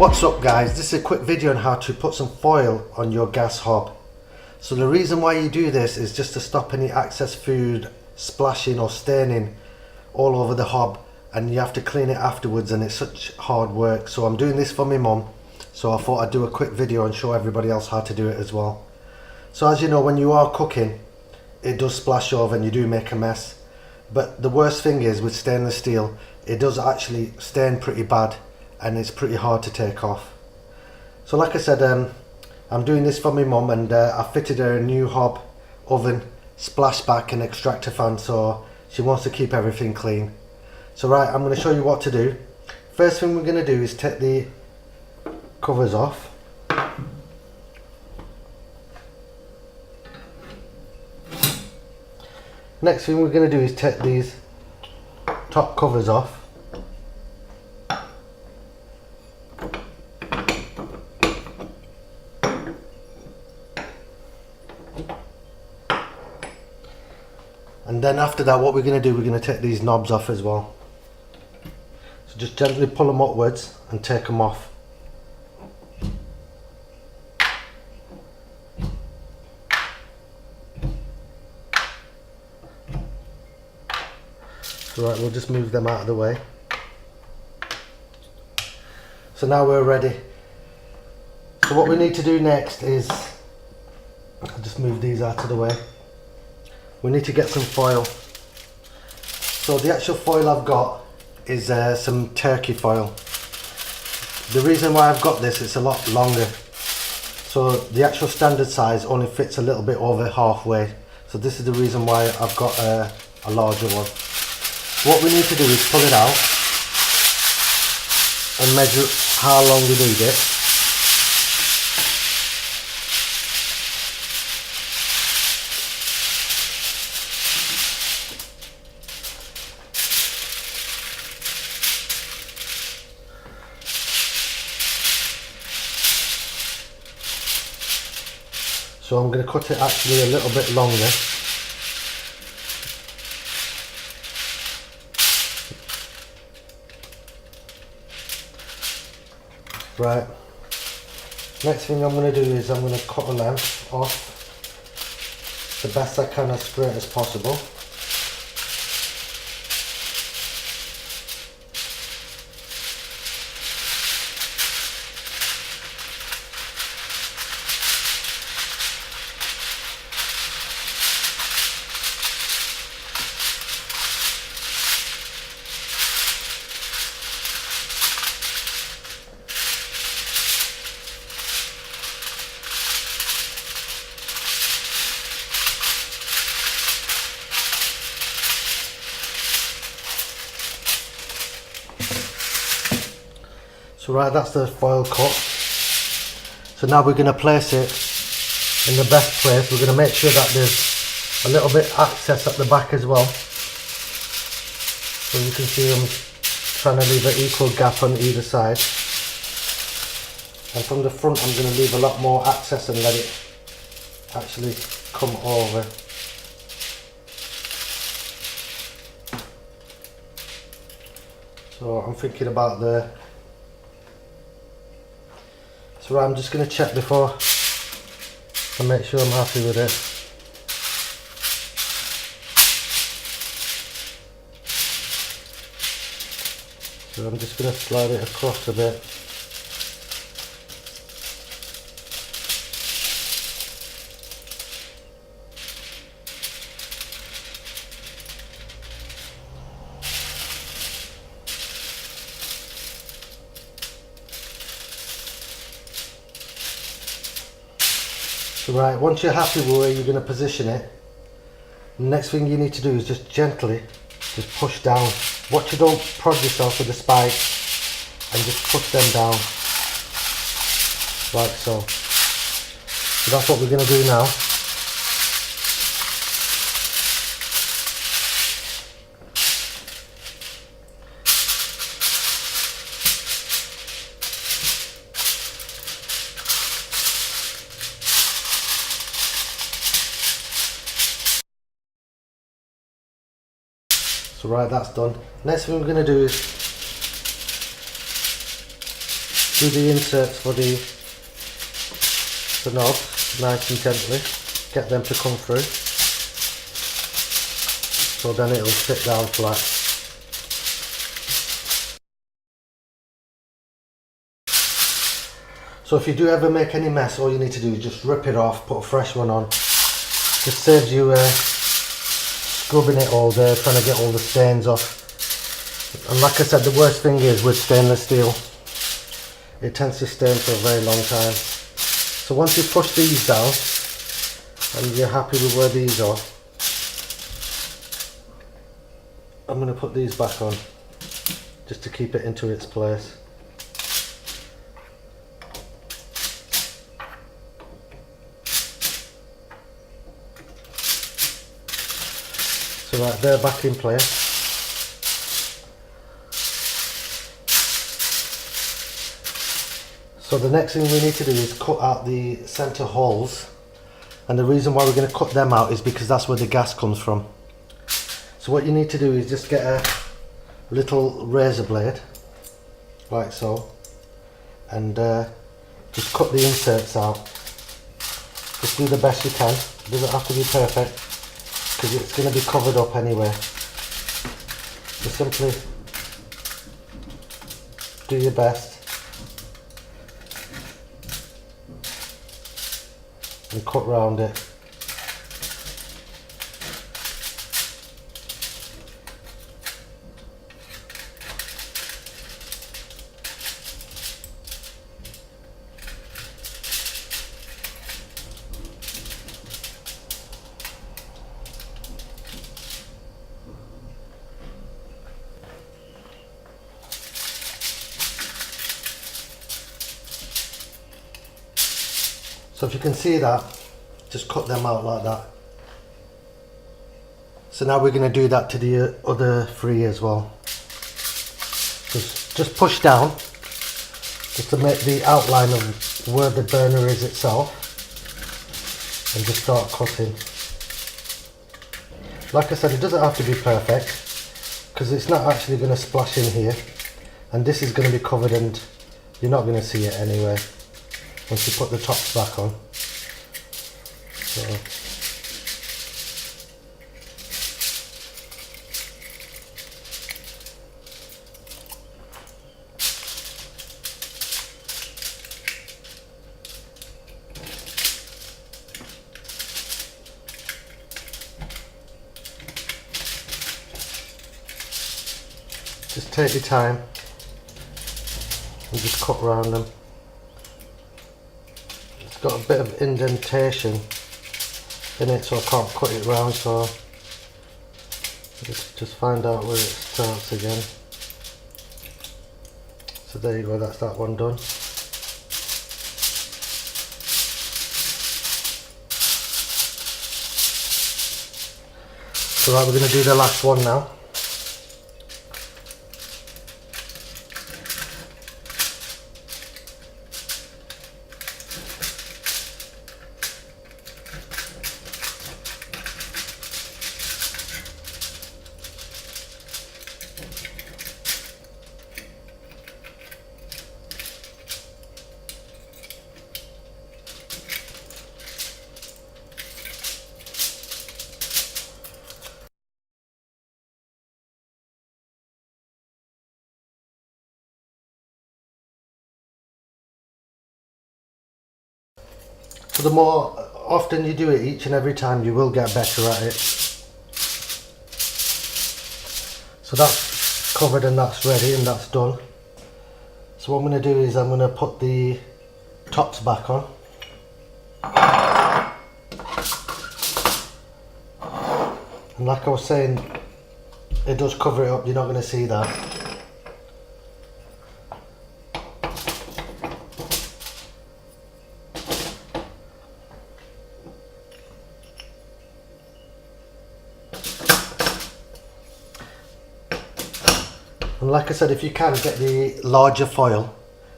What's up guys, this is a quick video on how to put some foil on your gas hob. So the reason why you do this is just to stop any excess food splashing or staining all over the hob, and you have to clean it afterwards and it's such hard work. So I'm doing this for my mum, so I thought I'd do a quick video and show everybody else how to do it as well. So as you know, when you are cooking it does splash over and you do make a mess, but the worst thing is with stainless steel, it does actually stain pretty bad and it's pretty hard to take off. So like I said, I'm doing this for my mum, and I fitted her a new hob, oven, splashback and extractor fan, so she wants to keep everything clean. So right, I'm going to show you what to do. First thing we're going to do is take the covers off. Next thing we're going to do is take these top covers off. And then after that, what we're going to do, we're going to take these knobs off as well. So just gently pull them upwards and take them off. So right, we'll just move them out of the way. So now we're ready. So what we need to do next is, I'll just move these out of the way. We need to get some foil. So the actual foil I've got is some turkey foil. The reason why I've got this, it's a lot longer. So the actual standard size only fits a little bit over halfway. So this is the reason why I've got a larger one. What we need to do is pull it out and measure how long we need it. So I'm going to cut it actually a little bit longer. Right, next thing I'm going to do is I'm going to cut a length off the best I can, as straight as possible. So right, that's the foil cut. So now we're going to place it in the best place. We're going to make sure that there's a little bit access at the back as well. So you can see I'm trying to leave an equal gap on either side. And from the front I'm going to leave a lot more access and let it actually come over. So I'm thinking about the... So I'm just going to check before and make sure I'm happy with it. So I'm just going to slide it across a bit. So right, once you're happy with where you're going to position it, the next thing you need to do is just gently just push down. Watch you don't prod yourself with the spike, and just push them down like so. So that's what we're going to do now. So right, that's done. Next thing we're going to do is do the inserts for the knobs nice and gently, get them to come through, so then it'll sit down flat. So if you do ever make any mess, all you need to do is just rip it off, put a fresh one on. Just saves you scrubbing it all day, trying to get all the stains off. And like I said, the worst thing is with stainless steel, it tends to stain for a very long time. So once you push these down and you're happy with where these are, I'm going to put these back on just to keep it into its place. So right, they're back in place. So the next thing we need to do is cut out the centre holes, and the reason why we're going to cut them out is because that's where the gas comes from. So what you need to do is just get a little razor blade, like so, and just cut the inserts out. Just do the best you can, it doesn't have to be perfect, because it's going to be covered up anyway. Just simply do your best and cut round it. So if you can see that, just cut them out like that. So now we're going to do that to the other three as well. Just push down, just to make the outline of where the burner is itself, and just start cutting. Like I said, it doesn't have to be perfect, because it's not actually going to splash in here, and this is going to be covered and you're not going to see it anyway once you put the tops back on. So just take your time and just cut around them. It's got a bit of indentation in it, so I can't cut it round, so just find out where it starts again. So there you go, that's that one done. So right, we're going to do the last one now. So the more often you do it each and every time, you will get better at it. So that's covered and that's ready and that's done. So what I'm going to do is I'm going to put the tops back on. And like I was saying, it does cover it up, you're not going to see that. And like I said, if you can, get the larger foil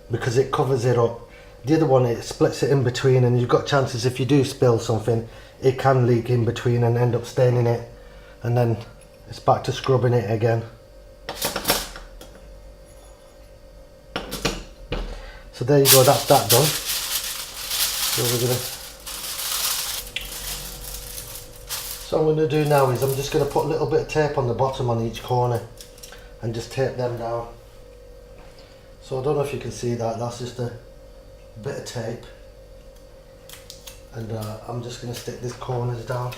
because it covers it up. The other one, it splits it in between, and you've got chances if you do spill something, it can leak in between and end up staining it, and then it's back to scrubbing it again. So So there you go, that's that done. So what I'm going to do now is I'm just going to put a little bit of tape on the bottom on each corner and just tape them down. So I don't know if you can see that, that's just a bit of tape, and I'm just going to stick these corners down.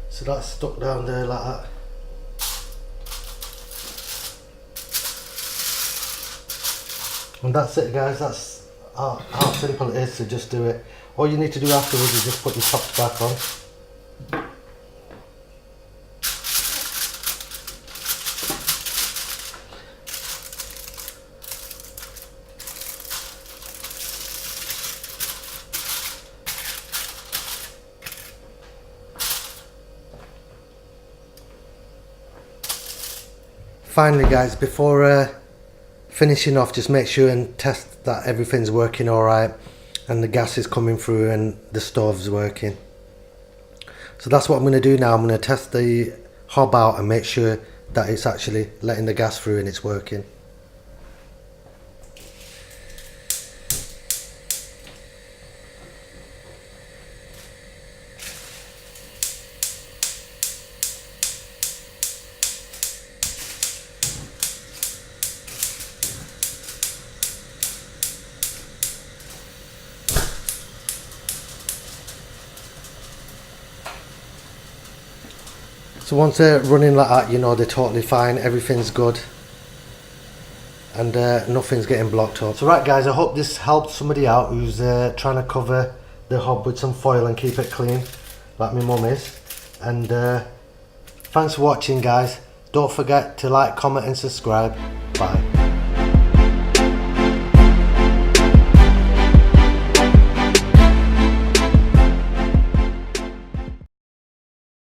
So that's stuck down there like that. And that's it guys, that's how simple it is to just do it. All you need to do afterwards is just put your tops back on. Finally guys, before finishing off, just make sure and test that everything's working alright and the gas is coming through and the stove's working. So that's what I'm going to do now. I'm going to test the hob out and make sure that it's actually letting the gas through and it's working. So once they're running like that, you know they're totally fine, everything's good, and nothing's getting blocked up. So right guys, I hope this helped somebody out who's trying to cover the hob with some foil and keep it clean, like my mum is. And thanks for watching guys. Don't forget to like, comment and subscribe. Bye.